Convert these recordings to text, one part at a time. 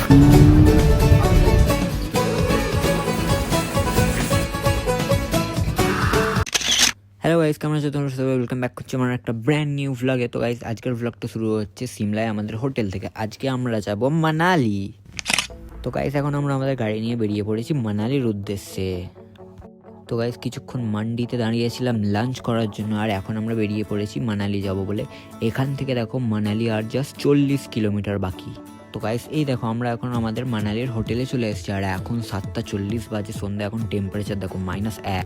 Hello guys, কেমন আছো তোমরা সবাই? ওয়েলকাম ব্যাক করছি আমার একটা ব্র্যান্ড নিউ ভ্লগে। তো গাইস, আজকের ভ্লগটা শুরু হচ্ছে সিমলায় আমাদের হোটেল থেকে। আজকে আমরা যাব মানালি। তো গাইস, এখন আমরা আমাদের গাড়ি নিয়ে বেরিয়ে পড়েছি মানালির উদ্দেশ্যে। তো গাইস, কিছুক্ষণ মান্ডিতে দাঁড়িয়েছিলাম লাঞ্চ করার জন্য, আর এখন আমরা বেরিয়ে পড়েছি মানালি যাব বলে। এখান থেকে দেখো মানালি আর জাস্ট 40 কিলোমিটার বাকি। তো গাইস, এই দেখো আমরা এখন আমাদের মানালির হোটেলে চলে এসেছি, আর এখন 7:40 বাজে সন্ধ্যা। এখন টেম্পারেচার দেখো -1।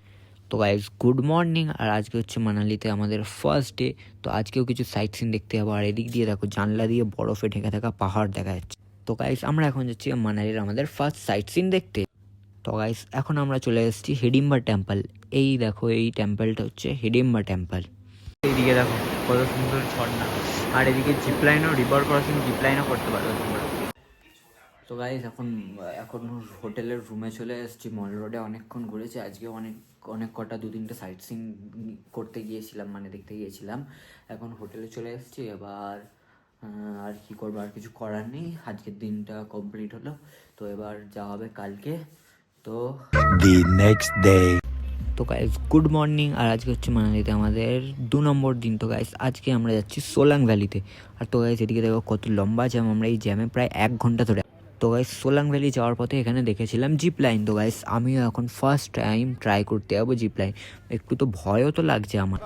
তো গাইস, গুড মর্নিং। আর আজকে হচ্ছে মানালিতে আমাদের ফার্স্ট ডে। তো আজকেও কিছু সাইট সিন দেখতে যাবো। আর এদিক দিয়ে দেখো জানলা দিয়ে বরফে ঢেকে থাকা পাহাড় দেখা যাচ্ছে। তো গাইস, আমরা এখন যাচ্ছি মানালির আমাদের ফার্স্ট সাইট সিন দেখতে। তো গাইস, এখন আমরা চলে এসেছি হিডিম্বা টেম্পল। এই দেখো, এই টেম্পলটা হচ্ছে হিডিম্বা টেম্পল। এইদিকে দেখো কত সুন্দর ঝর্ণা। আর এদিকে জিপলাইনও, রিভার ক্রসিং জিপলাইনও করতে পারবে তোমরা। তো গাইস, এখন হোটেলের রুমে চলে এসেছি। মল রোডে অনেকক্ষণ ঘুরেছি আজকে, অনেক কটা 2-3টে সাইট সিন করতে গিয়েছিলাম, মানে দেখতে গিয়েছিলাম। এখন হোটেলে চলে এসেছি। এবার আর কি করবো, আর কিছু করার নেই। আজকের দিনটা কমপ্লিট হলো। তো এবার যাওয়া হবে কালকে। তো the next day. তো গাইস, গুড মর্নিং। আর আজকে হচ্ছে মানালিতে আমাদের 2 নম্বর দিন। তো গাইস, আজকে আমরা যাচ্ছি সোলাং ভ্যালিতে। আর তো গাইস, এদিকে দেখো কত লম্বা জ্যাম। আমরা এই জ্যামে প্রায় 1 ঘন্টা ধরে। তো গাইস, সোলাং ভ্যালি যাওয়ার পথে এখানে দেখেছিলাম জিপ লাইন। তো গাইস, আমিও এখন ফার্স্ট টাইম ট্রাই করতে যাবো জিপ লাইন। একটু তো ভয়ও তো লাগছে আমার।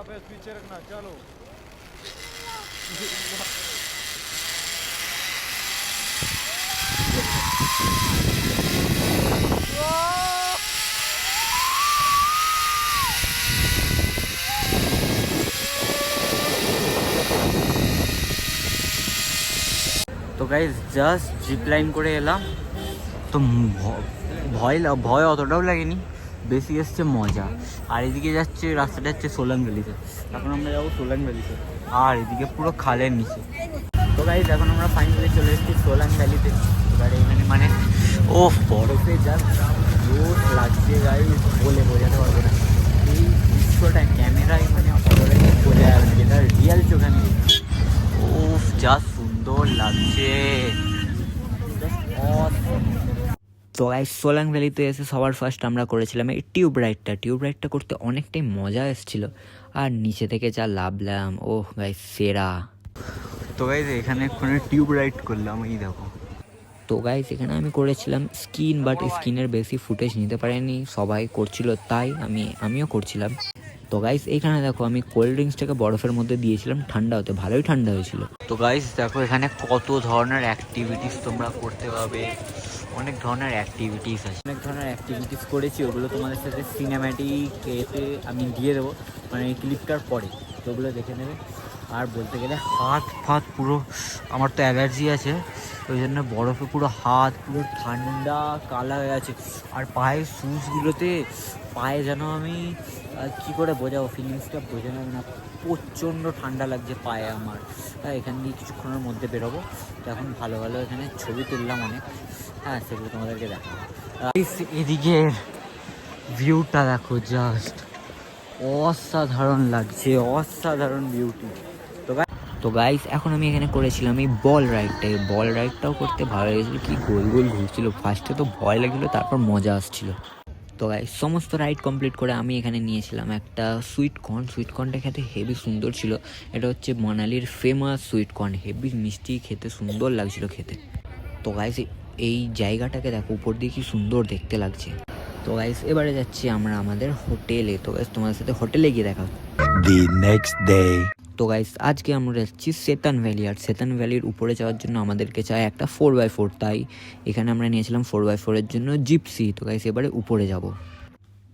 তো গাইস, জাস্ট জিপ লাইন করে এলাম। তো ভয় অতটাও লাগেনি, বেশি এসছে মজা। আর এদিকে যাচ্ছে, রাস্তাটা যাচ্ছে সোলাং ভ্যালিতে। এখন আমরা যাবো সোলাং ভ্যালিতে। আর এদিকে পুরো খালের নিচে। তো গাইস, এখন আমরা ফাইনালি চলে এসেছি সোলাং ভ্যালিতে। এবার এখানে মানে ও বরফে যা জোর লাগছে গাইস, বলে বোঝাতে পারবো না। এই দৃশ্যটা ক্যামেরায় মানে অতটাই বোঝা যাবে না, যেটা রিয়েল চোখে আমি দেখছি। ও যা সুন্দর লাগছে। তো গাইস, সোলাং ভ্যালিতে এসে সবার ফার্স্ট আমরা করেছিলাম এই টিউব রাইডটা করতে অনেকটাই মজা এসেছিলো। আর নিচে থেকে যা লাভলাম, ওহ গাইস সেরা। তো গাইস, এখানে এক্ষুনি টিউব রাইড করলাম, এই দেখো। তো গাইস, এখানে আমি করেছিলাম স্কিন, বাট স্কিনের বেশি ফুটেজ নিতে পারিনি, সবাই করছিল তাই আমিও করছিলাম। তো গাইস, এইখানে দেখো আমি কোল্ড ড্রিঙ্কসটাকে বরফের মধ্যে দিয়েছিলাম ঠান্ডা হতে, ভালোই ঠান্ডা হয়েছিল। তো গাইস দেখো, এখানে কত ধরনের অ্যাক্টিভিটিস তোমরা করতে পারবে। অনেক ধরনের অ্যাক্টিভিটিস আছে, অনেক ধরনের অ্যাক্টিভিটিস করেছি। ওগুলো তোমাদের সাথে সিনেম্যাটিক এতে আমি দিয়ে দেবো, মানে এই ক্লিপটার পরে, তো ওগুলো দেখে নেবে। আর বলতে গেলে হাত ফাত পুরো, আমার তো অ্যালার্জি আছে, ওই জন্য বরফে পুরো হাত পুরো ঠান্ডা কালা হয়ে আছে। আর পায়ের শুজগুলোতে, পায়ে যেন আমি কী করে বোঝাবো, ফিলিংসটা বোঝানো না, প্রচণ্ড ঠান্ডা লাগছে পায়ে আমার। এখান দিয়ে কিছুক্ষণের মধ্যে বেরোবো। তো এখন ভালো ভালো এখানে ছবি তুললাম অনেক, হ্যাঁ সেগুলো তোমাদেরকে দেখাবো। এদিকে ভিউটা দেখো, জাস্ট অসাধারণ লাগছে, অসাধারণ বিউটি। তো গাইস, এখন আমি এখানে করেছিলাম এই বল রাইডটাও করতে ভালো লেগেছিলো। কি গোল গোল ঘুরছিল, ফার্স্টে তো ভয় লাগছিলো, তারপর মজা আসছিল। তো গাইস, সমস্ত রাইড কমপ্লিট করে আমি এখানে নিয়েছিলাম একটা সুইটকর্নটা খেতে হেভি সুন্দর ছিল। এটা হচ্ছে মানালির ফেমাস সুইটকর্ন, হেভি মিষ্টি, খেতে সুন্দর লাগছিল খেতে। তো গাইস, এই জায়গাটাকে দেখো উপর দিয়ে কি সুন্দর দেখতে লাগছে। তো গাইস, এবারে যাচ্ছি আমরা আমাদের হোটেলে। তো গাইস, তোমাদের সাথে হোটেলে গিয়ে দেখা হচ্ছে The next day. তো গাইস, আজকে আমরা যাচ্ছি সেতান ভ্যালি। আর সেতান ভ্যালির উপরে যাওয়ার জন্য আমাদেরকে চাই একটা 4x4, তাই এখানে আমরা নিয়েছিলাম 4x4-এর জন্য জিপসি। তো গাইস, এবারে উপরে যাব।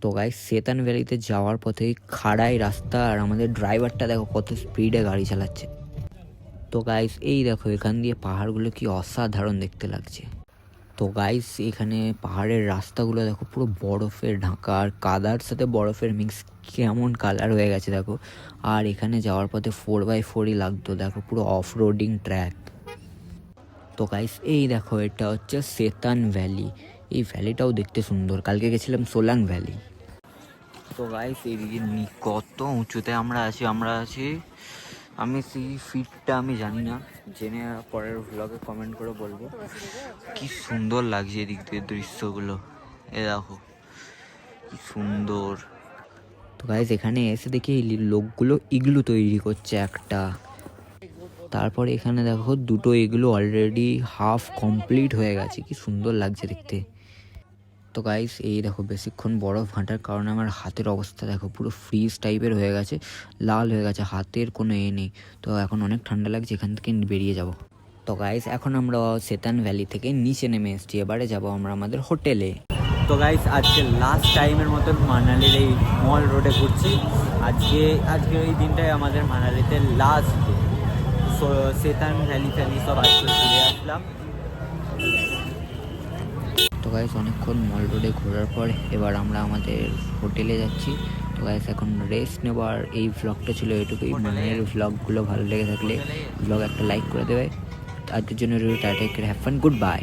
তো গাইস, সেতান ভ্যালিতে যাওয়ার পথে খাড়াই রাস্তা, আর আমাদের ড্রাইভারটা দেখো কত স্পিডে গাড়ি চালাচ্ছে। তো গাইস, এই দেখো এখান দিয়ে পাহাড়গুলো কি অসাধারণ দেখতে লাগছে। তো গাইস, এখানে পাহাড়ের রাস্তাগুলো দেখো পুরো বরফের ঢাকা, আর কাদার সাথে বরফের মিক্স, কেমন কালার হয়ে গেছে দেখো। আর এখানে যাওয়ার পথে 4x4-ই লাগতো, দেখো পুরো অফ রোডিং ট্র্যাক। তো গাইস, এই দেখো এটা হচ্ছে সেতান ভ্যালি। এই ভ্যালিটাও দেখতে সুন্দর, কালকে গেছিলাম সোলাং ভ্যালি। তো গাইস, এইদিকে কত উঁচুতে আমরা আছি আমি সেই ফিটটা আমি জানি না, জেনে পরের ভ্লগে কমেন্ট করে বলবো। কি সুন্দর লাগছে এদিক দিয়ে দৃশ্যগুলো, এ দেখো কি সুন্দর। তো গাইজ এখানে এসে দেখি এই লোকগুলো ইগলু তৈরি করছে একটা, তারপরে এখানে দেখো দুটো এগুলো অলরেডি হাফ কমপ্লিট হয়ে গেছে, কি সুন্দর লাগছে দেখতে। তো গাইস এই দেখো বেশিক্ষণ বরফ ঘাঁটার কারণে আমার হাতের অবস্থা দেখো পুরো ফ্রিজ টাইপের হয়ে গেছে, লাল হয়ে গেছে, হাতের কোনো নেই। তো এখন অনেক ঠান্ডা লাগছে, এখান থেকে বেরিয়ে যাব। তো গাইস এখন আমরা সেতান ভ্যালি থেকে নিচে নেমে এসেছি, এবারে যাব আমরা আমাদের হোটেলে। তো গাইস আজকে লাস্ট টাইমের মতন মানালির এই মল রোডে ঘুরছি। আজকে এই দিনটাই আমাদের মানালিতে লাস্ট ডে। সেতান ভ্যালি সব আজকে ঘুরে আসলাম। তো গাইস অনেকক্ষণ মল রোডে ঘোরার পর এবার আমরা আমাদের হোটেলে যাচ্ছি। তো গাইস এখন রেস্ট নেবার এই ভ্লগটা ছিল এটুকুই। মানালির ভ্লগগুলো ভালো লেগে থাকলে ভ্লগ একটা লাইক করে দেবে। আজকের জন্য tata, have fun, good bye.